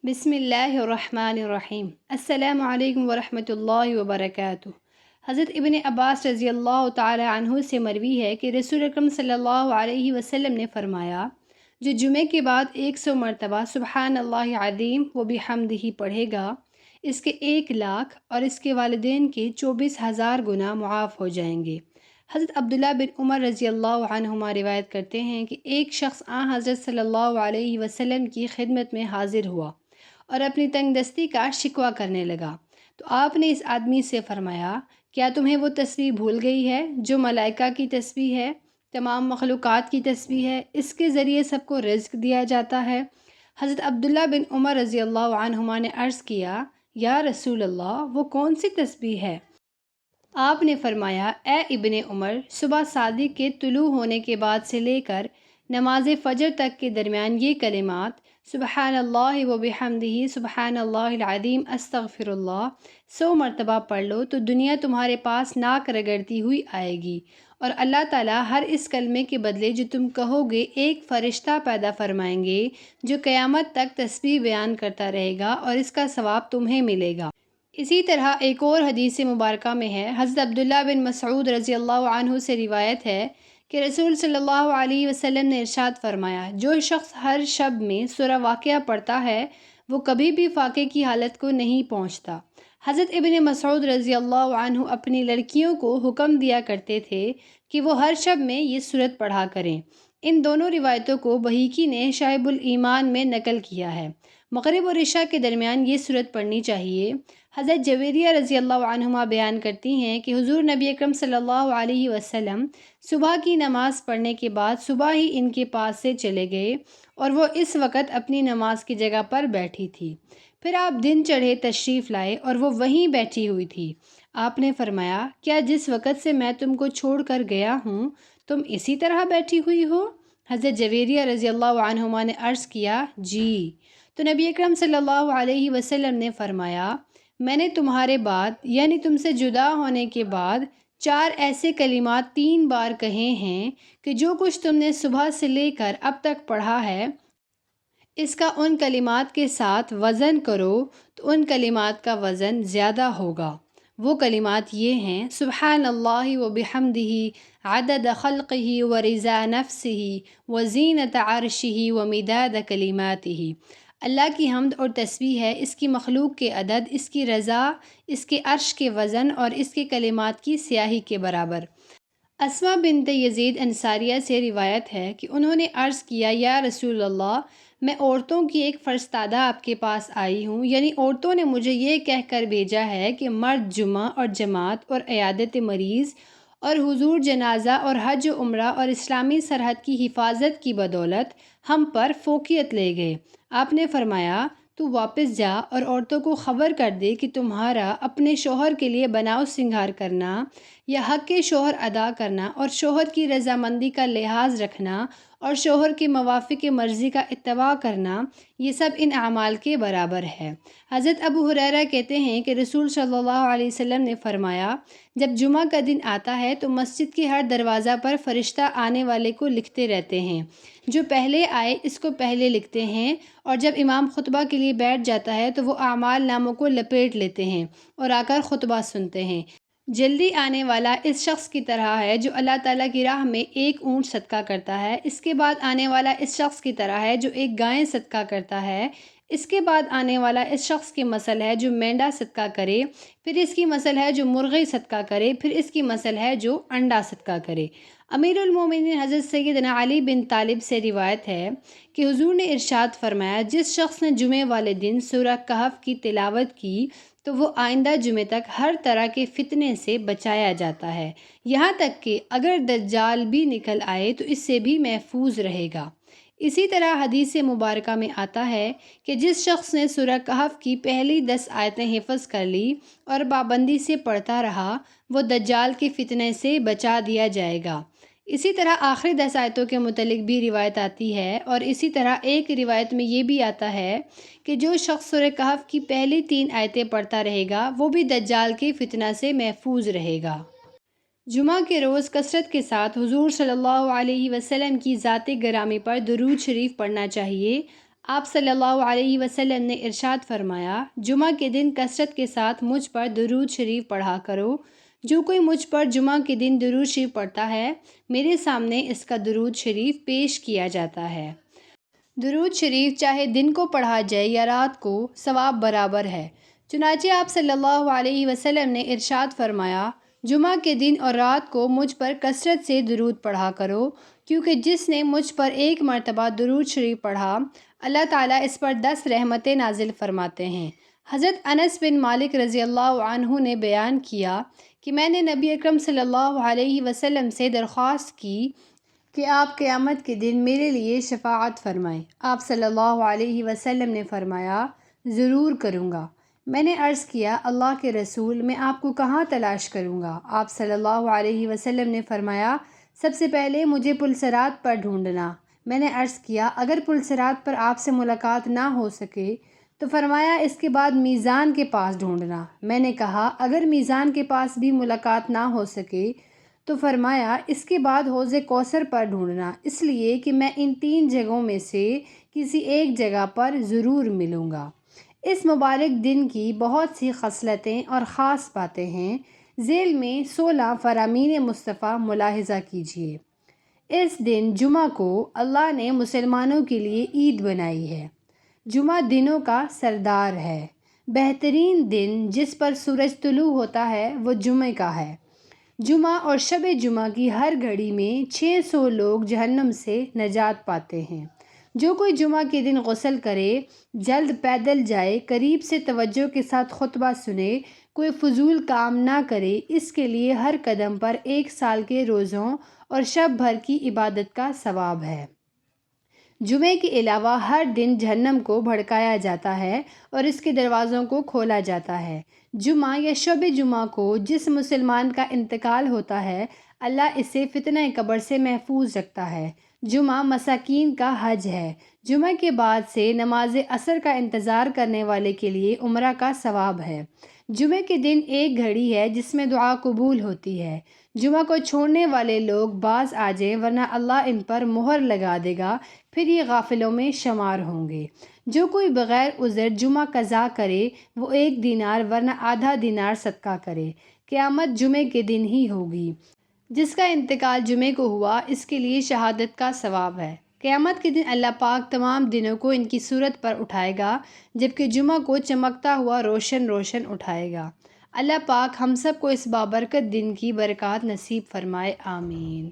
بسم اللہ الرحمن الرحیم۔ السلام علیکم ورحمۃ اللہ وبرکاتہ۔ حضرت ابن عباس رضی اللہ تعالی عنہ سے مروی ہے کہ رسول اکرم صلی اللہ علیہ وسلم نے فرمایا، جو جمعے کے بعد 100 مرتبہ سبحان اللہ عظیم و بحمدہ پڑھے گا، اس کے 1 لاکھ اور اس کے والدین کے 24,000 گناہ معاف ہو جائیں گے۔ حضرت عبداللہ بن عمر رضی اللہ عنہما روایت کرتے ہیں کہ ایک شخص حضرت صلی اللہ علیہ وسلم کی خدمت میں حاضر ہوا اور اپنی تنگ دستی کا شکوہ کرنے لگا، تو آپ نے اس آدمی سے فرمایا، کیا تمہیں وہ تسبیح بھول گئی ہے جو ملائکہ کی تسبیح ہے، تمام مخلوقات کی تسبیح ہے، اس کے ذریعے سب کو رزق دیا جاتا ہے؟ حضرت عبداللہ بن عمر رضی اللہ عنہما نے عرض کیا، یا رسول اللہ، وہ کون سی تسبیح ہے؟ آپ نے فرمایا، اے ابن عمر، صبح صادق کے طلوع ہونے کے بعد سے لے کر نماز فجر تک کے درمیان یہ کلمات سبحان اللہ و بحمدہ سبحان اللہ العظیم استغفر اللہ 100 مرتبہ پڑھ لو تو دنیا تمہارے پاس ناک رگڑتی ہوئی آئے گی، اور اللہ تعالیٰ ہر اس کلمے کے بدلے جو تم کہو گے ایک فرشتہ پیدا فرمائیں گے جو قیامت تک تسبیح بیان کرتا رہے گا، اور اس کا ثواب تمہیں ملے گا۔ اسی طرح ایک اور حدیث مبارکہ میں ہے، حضرت عبداللہ بن مسعود رضی اللہ عنہ سے روایت ہے کہ رسول صلی اللہ علیہ وسلم نے ارشاد فرمایا، جو شخص ہر شب میں سورہ واقعہ پڑھتا ہے وہ کبھی بھی فاقے کی حالت کو نہیں پہنچتا۔ حضرت ابن مسعود رضی اللہ عنہ اپنی لڑکیوں کو حکم دیا کرتے تھے کہ وہ ہر شب میں یہ سورت پڑھا کریں۔ ان دونوں روایتوں کو بہیقی نے شعب الایمان میں نقل کیا ہے۔ مغرب اور عشاء کے درمیان یہ سورت پڑھنی چاہیے۔ حضرت جویریہ رضی اللہ عنہما بیان کرتی ہیں کہ حضور نبی اکرم صلی اللہ علیہ وسلم صبح کی نماز پڑھنے کے بعد صبح ہی ان کے پاس سے چلے گئے، اور وہ اس وقت اپنی نماز کی جگہ پر بیٹھی تھی۔ پھر آپ دن چڑھے تشریف لائے اور وہ وہیں بیٹھی ہوئی تھی۔ آپ نے فرمایا، کیا جس وقت سے میں تم کو چھوڑ کر گیا ہوں تم اسی طرح بیٹھی ہوئی ہو؟ حضرت جویریہ رضی اللہ عنہما نے عرض کیا، جی۔ تو نبی اکرم صلی اللہ علیہ وسلم نے فرمایا، میں نے تمہارے بعد یعنی تم سے جدا ہونے کے بعد 4 ایسے کلمات 3 بار کہے ہیں کہ جو کچھ تم نے صبح سے لے کر اب تک پڑھا ہے، اس کا ان کلمات کے ساتھ وزن کرو تو ان کلمات کا وزن زیادہ ہوگا۔ وہ کلمات یہ ہیں، سبحان اللہ و بحمدہ عدد خلقہ و رضا نفسہ و زینت عرشہ و مداد کلماتہ۔ اللہ کی حمد اور تسبیح ہے اس کی مخلوق کے عدد، اس کی رضا، اس کے عرش کے وزن اور اس کے کلمات کی سیاہی کے برابر۔ اسما بنت یزید انصاریہ سے روایت ہے کہ انہوں نے عرض کیا، یا رسول اللہ، میں عورتوں کی ایک فرستادہ آپ کے پاس آئی ہوں، یعنی عورتوں نے مجھے یہ کہہ کر بھیجا ہے کہ مرد جمعہ اور جماعت اور عیادت مریض اور حضور جنازہ اور حج و عمرہ اور اسلامی سرحد کی حفاظت کی بدولت ہم پر فوقیت لے گئے۔ آپ نے فرمایا، تو واپس جا اور عورتوں کو خبر کر دے کہ تمہارا اپنے شوہر کے لیے بناؤ سنگھار کرنا یا حق شوہر ادا کرنا اور شوہر کی رضامندی کا لحاظ رکھنا اور شوہر کے موافق مرضی کا اتباع کرنا، یہ سب ان اعمال کے برابر ہے۔ حضرت ابو ہریرہ کہتے ہیں کہ رسول صلی اللہ علیہ وسلم نے فرمایا، جب جمعہ کا دن آتا ہے تو مسجد کے ہر دروازہ پر فرشتہ آنے والے کو لکھتے رہتے ہیں، جو پہلے آئے اس کو پہلے لکھتے ہیں، اور جب امام خطبہ کے لیے بیٹھ جاتا ہے تو وہ اعمال ناموں کو لپیٹ لیتے ہیں اور آ کر خطبہ سنتے ہیں۔ جلدی آنے والا اس شخص کی طرح ہے جو اللہ تعالیٰ کی راہ میں ایک اونٹ صدقہ کرتا ہے، اس کے بعد آنے والا اس شخص کی طرح ہے جو ایک گائے صدقہ کرتا ہے، اس کے بعد آنے والا اس شخص کی مثل ہے جو مینڈا صدقہ کرے، پھر اس کی مثل ہے جو مرغی صدقہ کرے، پھر اس کی مثل ہے جو انڈا صدقہ کرے۔ امیر المومنین حضرت سیدنا علی بن طالب سے روایت ہے کہ حضور نے ارشاد فرمایا، جس شخص نے جمعے والے دن سورہ کہف کی تلاوت کی تو وہ آئندہ جمعے تک ہر طرح کے فتنے سے بچایا جاتا ہے، یہاں تک کہ اگر دجال بھی نکل آئے تو اس سے بھی محفوظ رہے گا۔ اسی طرح حدیث مبارکہ میں آتا ہے کہ جس شخص نے سورہ کہف کی پہلی 10 آیتیں حفظ کر لی اور پابندی سے پڑھتا رہا، وہ دجال کے فتنے سے بچا دیا جائے گا۔ اسی طرح آخری 10 آیتوں کے متعلق بھی روایت آتی ہے، اور اسی طرح ایک روایت میں یہ بھی آتا ہے کہ جو شخص سورہ کہف کی پہلی 3 آیتیں پڑھتا رہے گا وہ بھی دجال کے فتنہ سے محفوظ رہے گا۔ جمعہ کے روز کثرت کے ساتھ حضور صلی اللہ علیہ وسلم کی ذات گرامی پر درود شریف پڑھنا چاہیے۔ آپ صلی اللہ علیہ وسلم نے ارشاد فرمایا، جمعہ کے دن کثرت کے ساتھ مجھ پر درود شریف پڑھا کرو۔ جو کوئی مجھ پر جمعہ کے دن درود شریف پڑھتا ہے، میرے سامنے اس کا درود شریف پیش کیا جاتا ہے۔ درود شریف چاہے دن کو پڑھا جائے یا رات کو، ثواب برابر ہے۔ چنانچہ آپ صلی اللہ علیہ وسلم نے ارشاد فرمایا، جمعہ کے دن اور رات کو مجھ پر کثرت سے درود پڑھا کرو، کیونکہ جس نے مجھ پر ایک مرتبہ درود شریف پڑھا، اللہ تعالیٰ اس پر 10 رحمتیں نازل فرماتے ہیں۔ حضرت انس بن مالک رضی اللہ عنہ نے بیان کیا کہ میں نے نبی اکرم صلی اللہ علیہ وسلم سے درخواست کی کہ آپ قیامت کے دن میرے لیے شفاعت فرمائیں۔ آپ صلی اللہ علیہ وسلم نے فرمایا، ضرور کروں گا۔ میں نے عرض کیا، اللہ کے رسول، میں آپ کو کہاں تلاش کروں گا؟ آپ صلی اللہ علیہ وسلم نے فرمایا، سب سے پہلے مجھے پلسرات پر ڈھونڈنا۔ میں نے عرض کیا، اگر پلسرات پر آپ سے ملاقات نہ ہو سکے تو فرمایا، اس کے بعد میزان کے پاس ڈھونڈنا۔ میں نے کہا، اگر میزان کے پاس بھی ملاقات نہ ہو سکے تو فرمایا، اس کے بعد حوض کوثر پر ڈھونڈنا، اس لیے کہ میں ان 3 جگہوں میں سے کسی ایک جگہ پر ضرور ملوں گا۔ اس مبارک دن کی بہت سی خصلتیں اور خاص باتیں ہیں۔ ذیل میں 16 فرامین مصطفیٰ ملاحظہ کیجیے۔ اس دن جمعہ کو اللہ نے مسلمانوں کے لیے عید بنائی ہے۔ جمعہ دنوں کا سردار ہے۔ بہترین دن جس پر سورج طلوع ہوتا ہے وہ جمعہ کا ہے۔ جمعہ اور شب جمعہ کی ہر گھڑی میں 600 لوگ جہنم سے نجات پاتے ہیں۔ جو کوئی جمعہ کے دن غسل کرے، جلد پیدل جائے، قریب سے توجہ کے ساتھ خطبہ سنے، کوئی فضول کام نہ کرے، اس کے لیے ہر قدم پر 1 سال کے روزوں اور شب بھر کی عبادت کا ثواب ہے۔ جمعے کے علاوہ ہر دن جہنم کو بھڑکایا جاتا ہے اور اس کے دروازوں کو کھولا جاتا ہے۔ جمعہ یا شب جمعہ کو جس مسلمان کا انتقال ہوتا ہے، اللہ اسے فتنہ قبر سے محفوظ رکھتا ہے۔ جمعہ مساکین کا حج ہے۔ جمعہ کے بعد سے نماز عصر کا انتظار کرنے والے کے لیے عمرہ کا ثواب ہے۔ جمعے کے دن ایک گھڑی ہے جس میں دعا قبول ہوتی ہے۔ جمعہ کو چھوڑنے والے لوگ باز آ جائیں، ورنہ اللہ ان پر مہر لگا دے گا، پھر یہ غافلوں میں شمار ہوں گے۔ جو کوئی بغیر عذر جمعہ قضا کرے، وہ 1 دینار ورنہ آدھا دینار صدقہ کرے۔ قیامت جمعے کے دن ہی ہوگی۔ جس کا انتقال جمعے کو ہوا، اس کے لیے شہادت کا ثواب ہے۔ قیامت کے دن اللہ پاک تمام دنوں کو ان کی صورت پر اٹھائے گا، جبکہ جمعہ کو چمکتا ہوا روشن روشن اٹھائے گا۔ اللہ پاک ہم سب کو اس بابرکت دن کی برکات نصیب فرمائے، آمین۔